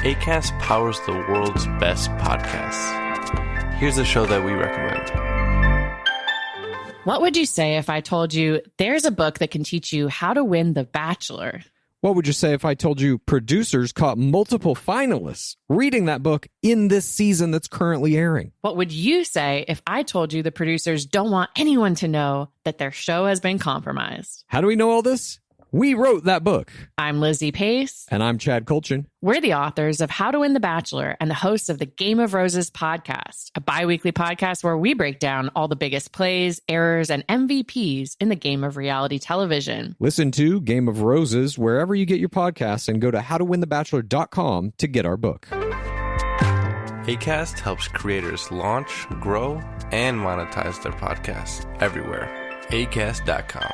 Acast powers the world's best podcasts. Here's a show that we recommend. What would you say if I told you there's a book that can teach you how to win The Bachelor? What would you say if I told you producers caught multiple finalists reading that book in this season that's currently airing? What would you say if I told you the producers don't want anyone to know that their show has been compromised? How do we know all this? We wrote that book. I'm Lizzie Pace. And I'm Chad Kulchin. We're the authors of How to Win the Bachelor and the hosts of the Game of Roses podcast, a bi-weekly podcast where we break down all the biggest plays, errors, and MVPs in the game of reality television. Listen to Game of Roses wherever you get your podcasts and go to howtowinthebachelor.com to get our book. Acast helps creators launch, grow, and monetize their podcasts everywhere. Acast.com.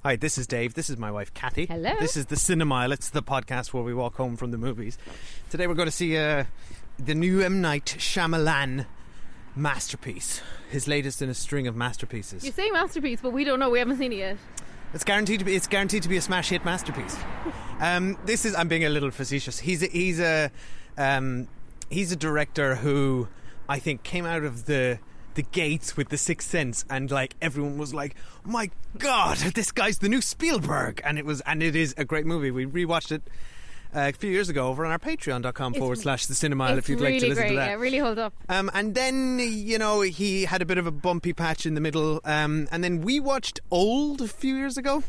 Hi, this is Dave. This is my wife, Kathy. Hello. This is the Cinemile. It's the podcast where we walk home from the movies. Today we're going to see the new M Night Shyamalan masterpiece. His latest in a string of masterpieces. You say masterpiece, but we don't know. We haven't seen it yet. It's guaranteed to be a smash hit masterpiece. I'm being a little facetious. He's a director who I think came out of the gates with The Sixth Sense, and like everyone was like, oh my god, this guy's the new Spielberg, and it is a great movie. We rewatched it a few years ago over on our patreon.com/theCinemile if you'd like to listen to that. It really holds up. And then, he had a bit of a bumpy patch in the middle, and then we watched Old a few years ago.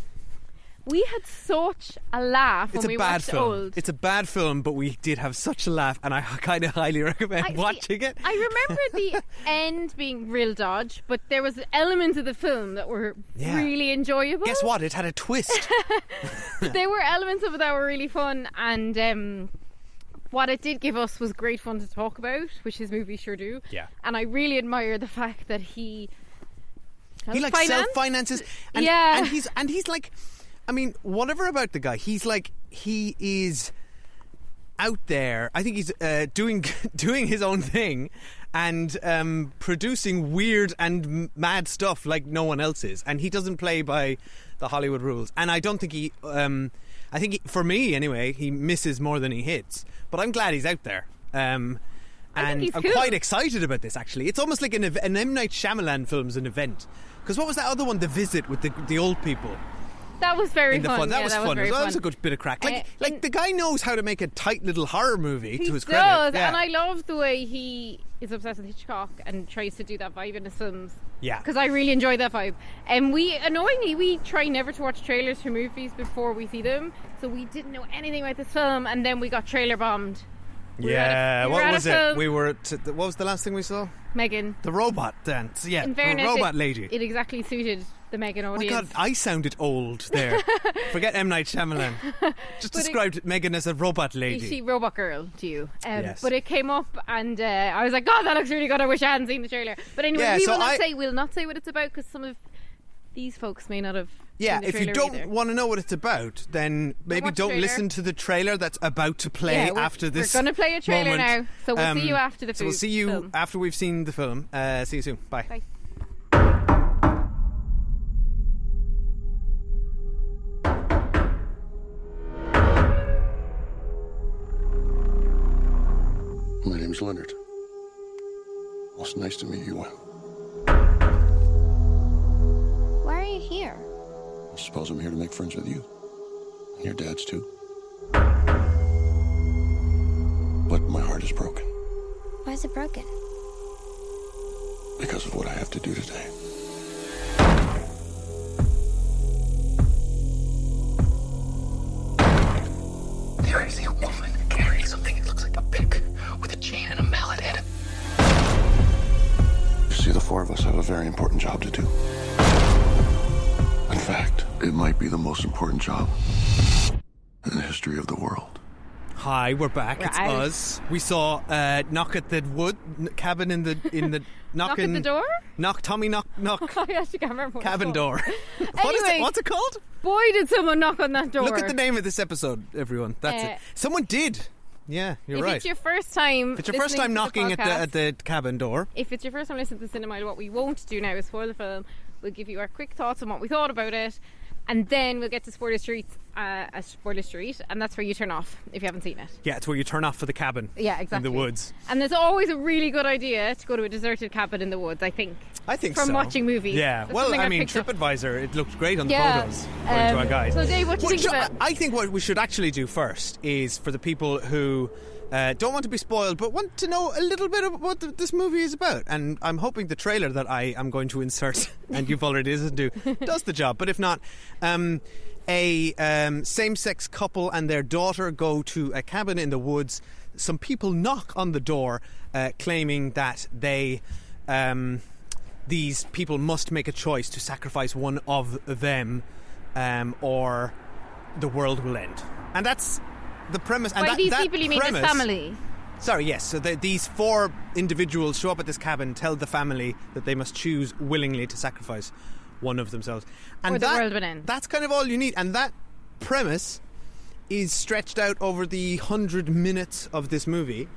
We had such a laugh when we watched Old. It's a bad film, but we did have such a laugh, and I kind of highly recommend watching it. I remember the end being real dodge, but there was elements of the film that were really enjoyable. Guess what? It had a twist. There were elements of it that were really fun, and what it did give us was great fun to talk about, which his movies sure do. Yeah. And I really admire the fact that he self-finances, and he's like, I mean, whatever about the guy, he is out there. I think he's doing his own thing and producing weird and mad stuff like no one else is. And he doesn't play by the Hollywood rules. And I don't think for me anyway, he misses more than he hits. But I'm glad he's out there. And I'm quite excited about this, actually. It's almost like an M Night Shyamalan film's an event. Because what was that other one, The Visit, with the old people? That was very fun. That was fun. That was a good bit of crack. Like the guy knows how to make a tight little horror movie, to his credit. He does, and I love the way he is obsessed with Hitchcock and tries to do that vibe in his films. Yeah. Because I really enjoy that vibe. And we try never to watch trailers for movies before we see them. So we didn't know anything about this film, and then we got trailer bombed. What was it? What was the last thing we saw? Megan. The robot dance. Yeah, in fairness, the robot lady. It exactly suited the Megan audience. Oh my god, I sounded old there. Forget M Night Shyamalan. Just described Megan as a robot lady. She robot girl to you. Yes. But it came up, and I was like, God, that looks really good. I wish I hadn't seen the trailer. But anyway, we'll not say what it's about, because some of these folks may not have. If you don't want to know what it's about, then maybe don't listen to the trailer that's about to play after this. We're going to play a trailer now, so we'll see you after the film. So we'll see you after we've seen the film. See you soon. Bye. Bye. My name's Leonard. Well, it's nice to meet you, Will. Why are you here? I suppose I'm here to make friends with you. And your dad's too. But my heart is broken. Why is it broken? Because of what I have to do today. There I see a woman carrying something that looks like a pick with a chain and a mallet in it. You see, the four of us have a very important job to do. In fact, it might be the most important job in the history of the world. Hi, we're back. It's us. We saw Knock at the Wood cabin in the Knock at the door? Tommy knock. I actually can't remember what cabin it's door. Anyway, What's it called? Boy, did someone knock on that door. Look at the name of this episode, everyone. That's it. Someone did. Yeah, you're right. If it's your first time, knocking at the cabin door. If it's your first time listening to the cinema, what we won't do now is spoil the film. We'll give you our quick thoughts on what we thought about it, and then we'll get to Spoiler Street, and that's where you turn off if you haven't seen it. Yeah, it's where you turn off for the cabin. Yeah, exactly. In the woods. And there's always a really good idea to go to a deserted cabin in the woods, I think. From so. Watching movies. Yeah, That's well, I mean, picked up. TripAdvisor, it looked great on the photos, according to our guide. So, Dave, what do you think of it? I think what we should actually do first is for the people who don't want to be spoiled but want to know a little bit of what this movie is about. And I'm hoping the trailer that I am going to insert, and you've already listened to, does the job. But if not, a same-sex couple and their daughter go to a cabin in the woods. Some people knock on the door claiming that these people must make a choice to sacrifice one of them or the world will end. And that's the premise. And By these people you mean this family? Sorry, yes. So these 4 individuals show up at this cabin, tell the family that they must choose willingly to sacrifice one of themselves. And or the world will end. That's kind of all you need. And that premise is stretched out over the 100 minutes of this movie.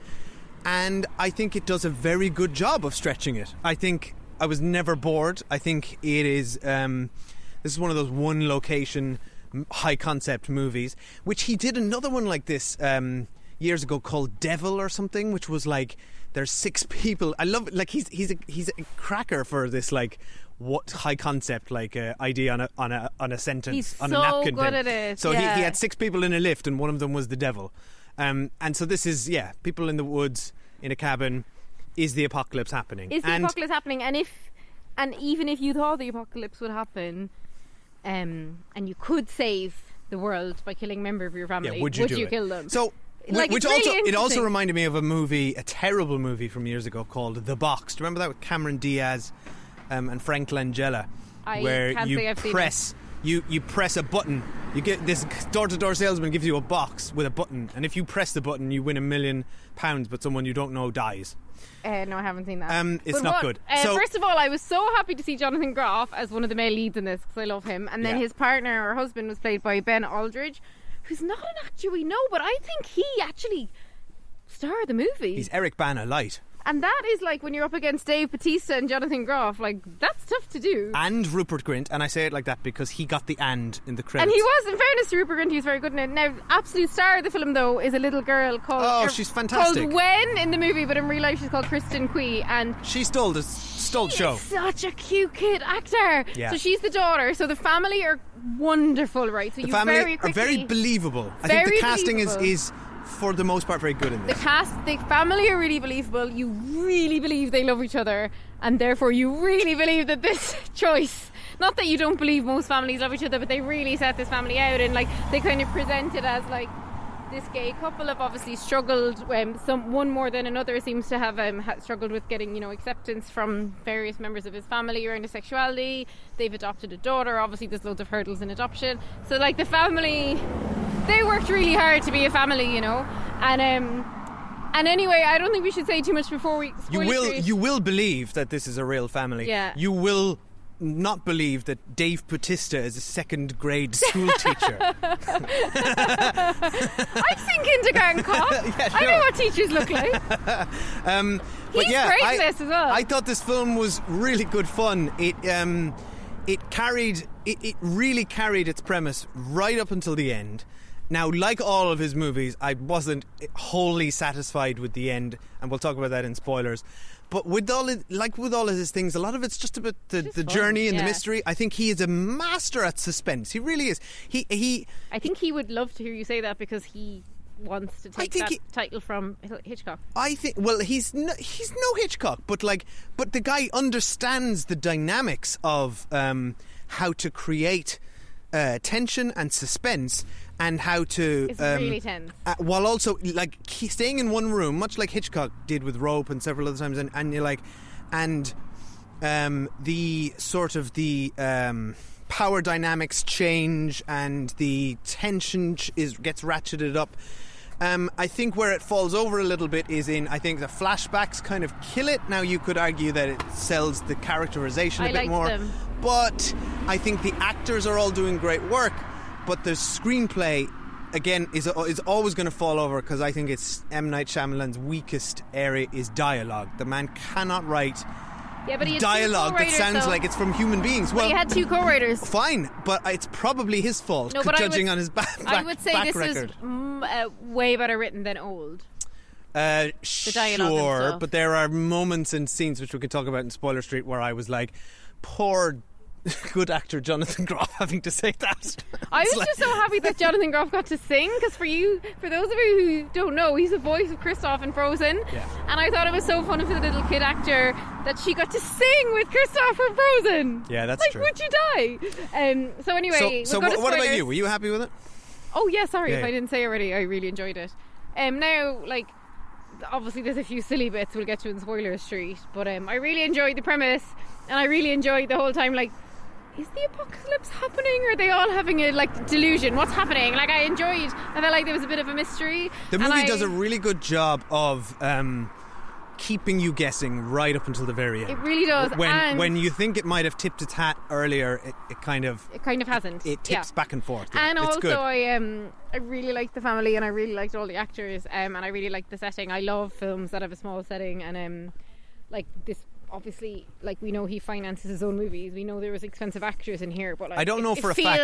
And I think it does a very good job of stretching it. I think I was never bored. I think it is... this is one of those one location, high concept movies, which he did another one like this years ago called Devil or something, which was like there's 6 people. I love it. Like he's a cracker for this like what high concept like idea on a sentence he's on so a napkin. Good thing. at it. So yeah. he had 6 people in a lift and one of them was the devil. And so this is people in the woods in a cabin. Is the apocalypse happening? Is the apocalypse happening? And even if you thought the apocalypse would happen, and you could save the world by killing a member of your family, would you kill them? So, like, which really it also reminded me of a terrible movie from years ago called The Box. Do you remember that with Cameron Diaz and Frank Langella, where you press a button. You get this door-to-door salesman gives you a box with a button, and if you press the button, you win £1 million, but someone you don't know dies. No, I haven't seen that. It's not good. So, first of all, I was so happy to see Jonathan Groff as one of the male leads in this because I love him. And then his partner or husband was played by Ben Aldridge, who's not an actor we know, but I think he actually starred the movie. He's Eric Bana light. And that is like when you're up against Dave Bautista and Jonathan Groff, like that's tough to do. And Rupert Grint, and I say it like that because he got the "and" in the credits. And he was, in fairness to Rupert Grint, he was very good in it. Now, absolute star of the film though is a little girl called she's fantastic. Called Wen in the movie, but in real life she's called Kristen Cui, and she stole the show. Such a cute kid actor. Yeah. So she's the daughter. So the family are wonderful, right? So the you family are very believable. I think the casting is for the most part very good in this. The family are really believable. You really believe they love each other, and therefore you really believe that this choice, not that you don't believe most families love each other, but they really set this family out, and like they kind of present it as like this gay couple have obviously struggled. One more than another seems to have struggled with getting acceptance from various members of his family around his sexuality. They've adopted a daughter. Obviously there's loads of hurdles in adoption, so like the family, they worked really hard to be a family, and anyway, I don't think we should say too much before we spoil you will believe that this is a real family. Yeah. You will not believe that Dave Bautista is a 2nd grade school teacher. I've seen Kindergarten Cop. Yeah, sure. I know what teachers look like. He's great in this as well. I thought this film was really good fun. It really carried its premise right up until the end. Now, like all of his movies, I wasn't wholly satisfied with the end, and we'll talk about that in spoilers. But with all of his things, a lot of it's just about the journey and the mystery. I think he is a master at suspense. He really is. I think he would love to hear you say that because he wants to take that title from Hitchcock. I think. Well, he's no Hitchcock, but the guy understands the dynamics of how to create tension and suspense. And how to it's really tense while also like staying in one room, much like Hitchcock did with Rope and several other times, and you're like, and the sort of the power dynamics change and the tension gets ratcheted up. I think where it falls over a little bit is in, I think the flashbacks kind of kill it. Now you could argue that it sells the characterization a bit more, but I think the actors are all doing great work. But the screenplay, again, is always going to fall over because I think it's M Night Shyamalan's weakest area is dialogue. The man cannot write Yeah, but he had two dialogue that co-writers, sounds though. like it's from human beings. But Well, he had two co-writers. fine, but it's probably his fault, No, but judging on his back I would say back this record. was way better written than Old. dialogue and Sure, stuff. but there are moments and scenes which we can talk about in Spoiler Street where I was like, poor good actor Jonathan Groff having to say that. I It's was just so happy that Jonathan Groff got to sing, because for those of you who don't know, he's the voice of Kristoff in Frozen. Yeah. And I thought it was so funny for the little kid actor that she got to sing with Kristoff from Frozen. Yeah, that's like, true. would you die? So anyway, So we'll go to what about spoilers. you? Were you happy with it? Oh yeah, sorry Yeah, if I yeah. didn't say already. I really enjoyed it. Now, like, obviously there's a few silly bits we'll get to in Spoiler Street, but I really enjoyed the premise, and I really enjoyed the whole time, like, is the apocalypse happening, or are they all having a like delusion? What's happening? Like, I felt like there was a bit of a mystery. The movie does a really good job of keeping you guessing right up until the very end. It really does. And When you think it might have tipped its hat earlier, it kind of hasn't. it tips back and forth. Yeah. And it's also, good. I really liked the family, and I really liked all the actors, and I really liked the setting. I love films that have a small setting, and like this. Obviously, like, we know he finances his own movies. We know there was expensive actors in here, but like, I don't know for a fact.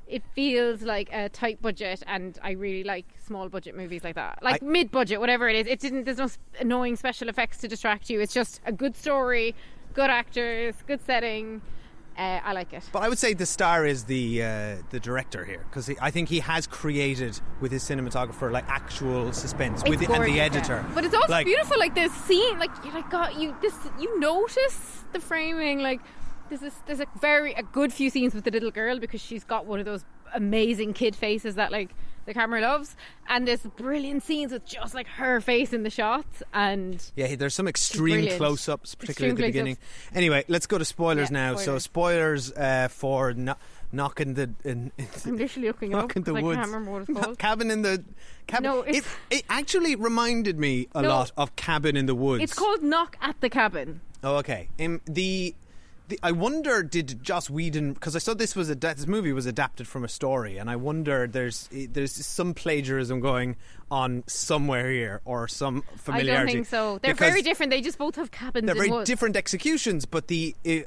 It feels like a tight budget, and I really like small budget movies like that, like mid budget, whatever it is. There's no annoying special effects to distract you. It's just a good story, good actors, good setting. I like it. But I would say the star is the director here, because I think he has created with his cinematographer like actual suspense It's and gorgeous, the yeah. editor. But it's also Like, beautiful. Like, the scene, like, you're like, God, you notice the framing. Like, there's a good few scenes with the little girl, because she's got one of those amazing kid faces that like the camera loves, and there's brilliant scenes with just like her face in the shots, and Yeah, there's some extreme brilliant. close-ups, particularly Extreme at the beginning. close-ups. Anyway, let's go to spoilers Yeah, now. So spoilers for knocking the I'm literally looking it up knocking the because I woods. can't remember what it's called. Cabin in the cabin. No, it actually reminded me a No. lot of Cabin in the Woods. It's called Knock at the Cabin. Oh, okay. I wonder, did Joss Whedon, because I saw this movie was adapted from a story, and I wonder there's some plagiarism going on somewhere here, or some familiarity. I don't think so. They're Because very different. They just both have cabins they're in very woods. different executions, but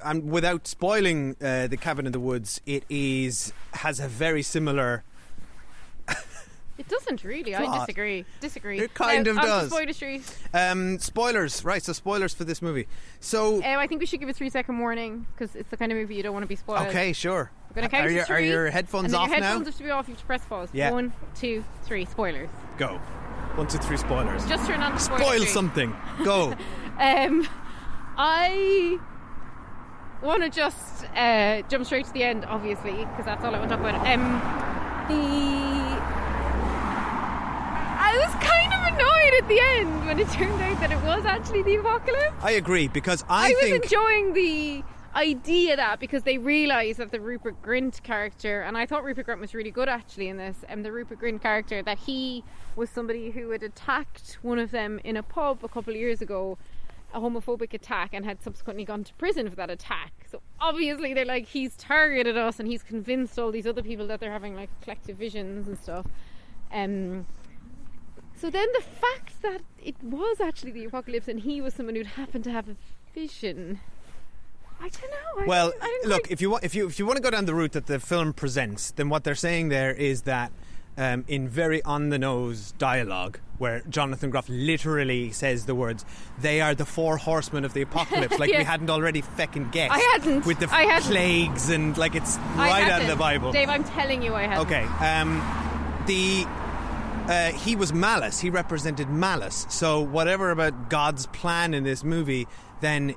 and without spoiling the Cabin in the Woods, has a very similar. It doesn't really. I Plot. disagree. It kind of on to does. Spoiler Street. Spoilers, right? So spoilers for this movie. So I think we should give a 3-second warning, because it's the kind of movie you don't want to be spoiled. okay, sure. We're going to count to 3. Are your headphones and then off your now? headphones have to be off. You have to press pause. Yeah. 1, 2, 3. Spoilers. Go. 1, 2, 3. Spoilers. Just turn on the Spoiler Spoil Street. something. Go. I want to just jump straight to the end, obviously, because that's all I want to talk about. I was kind of annoyed at the end when it turned out that it was actually the apocalypse. I agree, because I was think enjoying the idea that, because they realised that the Rupert Grint character, and I thought Rupert Grint was really good actually in this, the Rupert Grint character, that he was somebody who had attacked one of them in a pub a couple of years ago, a homophobic attack, and had subsequently gone to prison for that attack. So obviously they're like, he's targeted us, and he's convinced all these other people that they're having like collective visions and stuff. So then the fact that it was actually the apocalypse and he was someone who'd happened to have a vision, I don't know. Well, I didn't look, quite- if you want to go down the route that the film presents, then what they're saying there is that in very on the nose dialogue, where Jonathan Groff literally says the words, "They are the 4 horsemen of the apocalypse," like Yeah. we hadn't already feckin' guessed. I hadn't. With the I hadn't. plagues and like it's I right out of hadn't. the Bible. Dave, I'm telling you, I hadn't. Okay. He was malice. He represented malice. So whatever about God's plan in this movie, then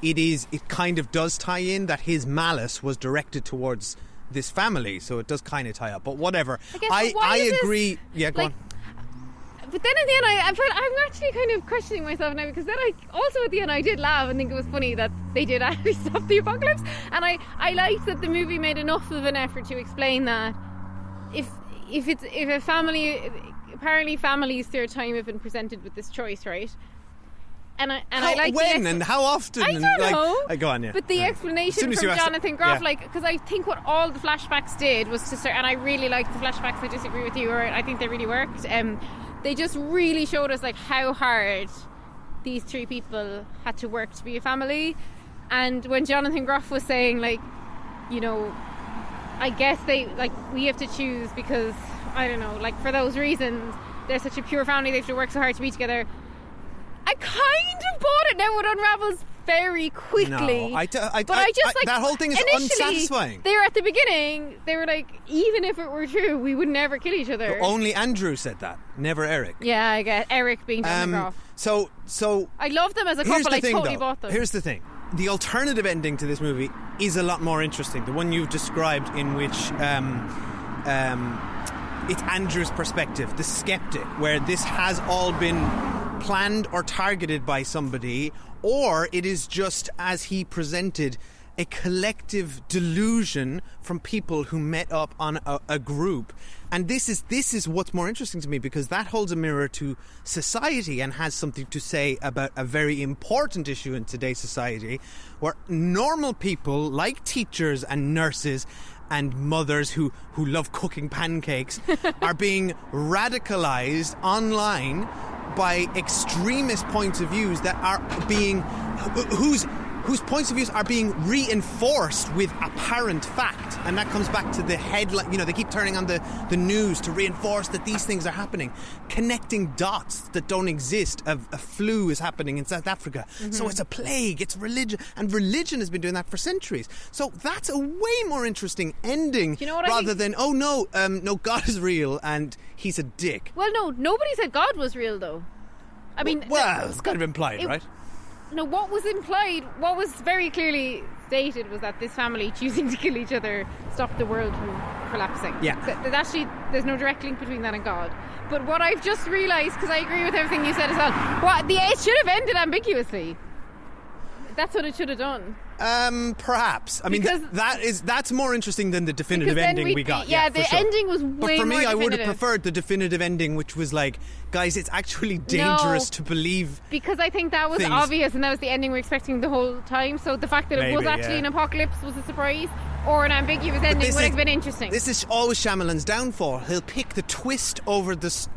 it kind of does tie in that his malice was directed towards this family. So it does kind of tie up. But whatever. I guess, but why I is this, agree. Yeah, go like, on. But then at the end, I'm actually kind of questioning myself now, because then also at the end I did laugh and think it was funny that they did actually stop the apocalypse, and I liked that the movie made enough of an effort to explain that if a family, apparently families through time have been presented with this choice, right? And I like when and how often? I and, don't like, know. Go on, yeah. But the Right. As explanation soon as from you asked- Jonathan Groff, yeah. like, because I think what all the flashbacks did was to start, and I really liked the flashbacks. I disagree with you, or I think they really worked. They just really showed us like how hard these three people had to work to be a family. And when Jonathan Groff was saying, like, you know, I guess we have to choose because, I don't know, like, for those reasons, they're such a pure family, they have to work so hard to be together. I kind of bought it. Now it unravels very quickly. No, that whole thing is unsatisfying. They were at the beginning, they were like, even if it were true, we would never kill each other. Only Andrew said that, never Eric. Yeah, I guess Eric being Jonathan Groff. So I love them as a couple. I totally bought them. Here's the thing. The alternative ending to this movie is a lot more interesting. The one you've described, in which it's Andrew's perspective, the skeptic, where this has all been planned or targeted by somebody, or it is just, as he presented, a collective delusion from people who met up on a group. And this is what's more interesting to me, because that holds a mirror to society and has something to say about a very important issue in today's society, where normal people like teachers and nurses and mothers who love cooking pancakes are being radicalized online by extremist points of views that are being whose points of views are being reinforced with apparent fact. And that comes back to the headline. You know, they keep turning on the news to reinforce that these things are happening, connecting dots that don't exist. A flu is happening in South Africa. Mm-hmm. So it's a plague, it's religion, and religion has been doing that for centuries. So that's a way more interesting ending, you know what rather than, oh no, God is real and he's a dick. Well, no, nobody said God was real, though. I mean... Well, it's kind of implied, right? No, what was implied, what was very clearly stated, was that this family choosing to kill each other stopped the world from collapsing. Yeah. There's no direct link between that and God. But what I've just realised, because I agree with everything you said as well, it should have ended ambiguously. That's what it should have done. Perhaps. I mean, that's more interesting than the definitive ending we got. Yeah, the ending was way more But for me, I would have definitive. preferred the definitive ending, which was like, guys, it's actually dangerous to believe. Because I think that was things. obvious, and that was the ending we were expecting the whole time. So the fact that it was actually an apocalypse was a surprise, or an ambiguous ending would have been interesting. This is always Shyamalan's downfall. He'll pick the twist over the story.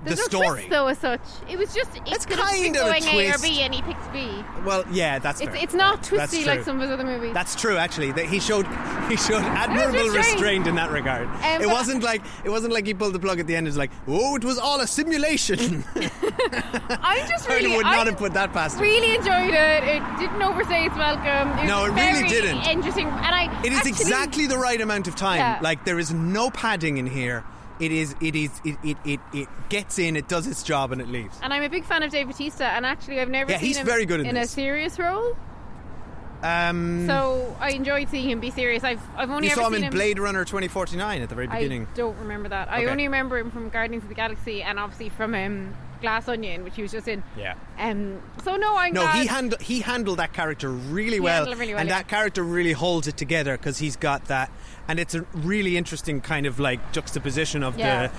There's no twist, though, as such. It was just it's kind of going a twist. A or B, and he picked B. Well, yeah, that's fair. It's not twisty like some of his other movies. That's true, actually. That he showed admirable restraint in that regard. It wasn't like he pulled the plug at the end. It's like, oh, it was all a simulation. I would not have put that past him. Really enjoyed it. It didn't overstay its welcome. It really didn't. Interesting, and it is exactly the right amount of time. Yeah. Like, there is no padding in here. It gets in, it does its job, and it leaves. And I'm a big fan of Dave Bautista, and actually I've never seen he's him very good in a serious role. So I enjoyed seeing him be serious. I've only ever saw him seen in Blade Runner 2049 at the very beginning. I don't remember that. Okay. I only remember him from Guardians of the Galaxy, and obviously from Glass Onion, which he was just in. Yeah. So no, I'm glad. He handled that character really well, and that character really holds it together, because he's got that, and it's a really interesting kind of like juxtaposition of the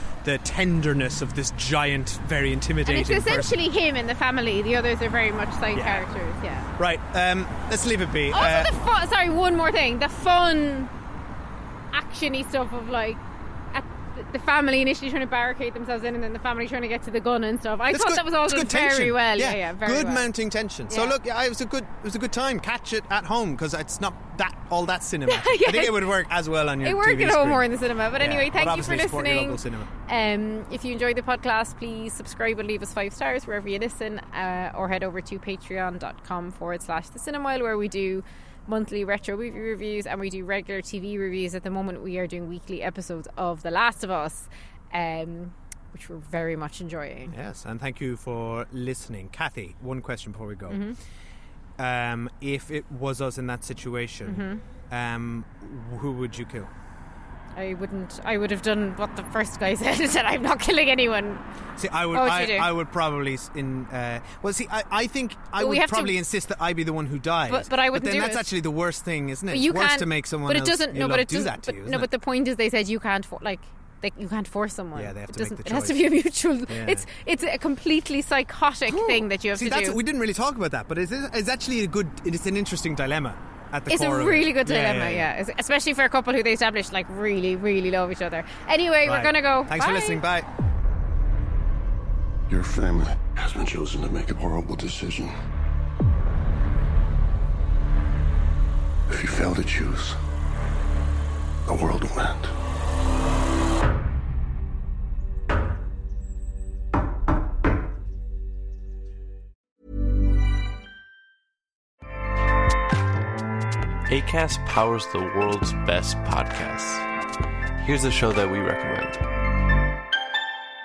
tenderness of this giant, very intimidating. And it's essentially him and the family. The others are very much side characters. Yeah. Right. Let's leave it be. Also, sorry, one more thing. The fun, actiony stuff of like. The family initially trying to barricade themselves in, and then the family trying to get to the gun and stuff. I thought that was all done very well. Yeah, very good well. Mounting tension. So look, it was a good time. Catch it at home, because it's not all that cinema. I think it would work as well on your TV It worked screen. at home more in the cinema. But anyway, thank you for support your listening. local cinema. If you enjoyed the podcast, please subscribe and leave us 5 stars wherever you listen, or head over to patreon.com/theCinemile, where we do monthly retro movie reviews, and we do regular TV reviews. At the moment we are doing weekly episodes of The Last of Us, which we're very much enjoying. Yes, and thank you for listening. Kathy, one question before we go. Mm-hmm. If it was us in that situation, who would you kill? I wouldn't. I would have done what the first guy said and said, I'm not killing anyone. See, I would. I would probably I think I would probably insist that I be the one who dies. But I wouldn't. But then do that's it. actually the worst thing, isn't it? But you it's worse can't, to make someone but it else doesn't. No, but it do doesn't. that to you. No, but the point is, they said you can't you can't force someone. Yeah, they have to make the choice. It has to be a mutual. Yeah. It's a completely psychotic thing that you have to do. We didn't really talk about that, but it's actually it's an interesting dilemma. It's a really good dilemma, yeah. Especially for a couple who they established like really, really love each other. Anyway, we're gonna go. Thanks for listening. Bye. Your family. has been chosen to make a horrible decision. If you fail to choose, the world will end. Acast powers the world's best podcasts. Here's a show that we recommend.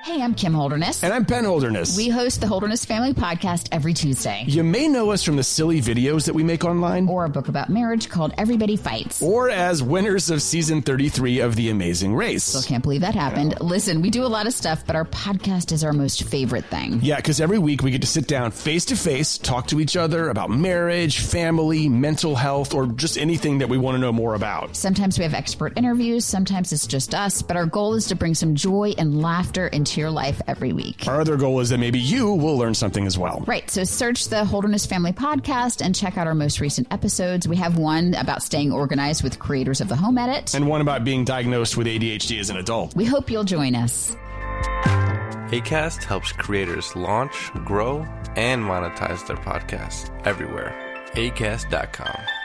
Hey, I'm Kim Holderness. And I'm Ben Holderness. We host the Holderness Family Podcast every Tuesday. You may know us from the silly videos that we make online. Or a book about marriage called Everybody Fights. Or as winners of season 33 of The Amazing Race. Still can't believe that happened. Yeah. Listen, we do a lot of stuff, but our podcast is our most favorite thing. Yeah, because every week we get to sit down face to face, talk to each other about marriage, family, mental health, or just anything that we want to know more about. Sometimes we have expert interviews, sometimes it's just us, but our goal is to bring some joy and laughter into your life every week. Our other goal is that maybe you will learn something as well. Right. So search the Holderness Family Podcast and check out our most recent episodes. We have one about staying organized with creators of the home edit. And one about being diagnosed with ADHD as an adult. We hope you'll join us. Acast helps creators launch, grow, and monetize their podcasts everywhere. Acast.com.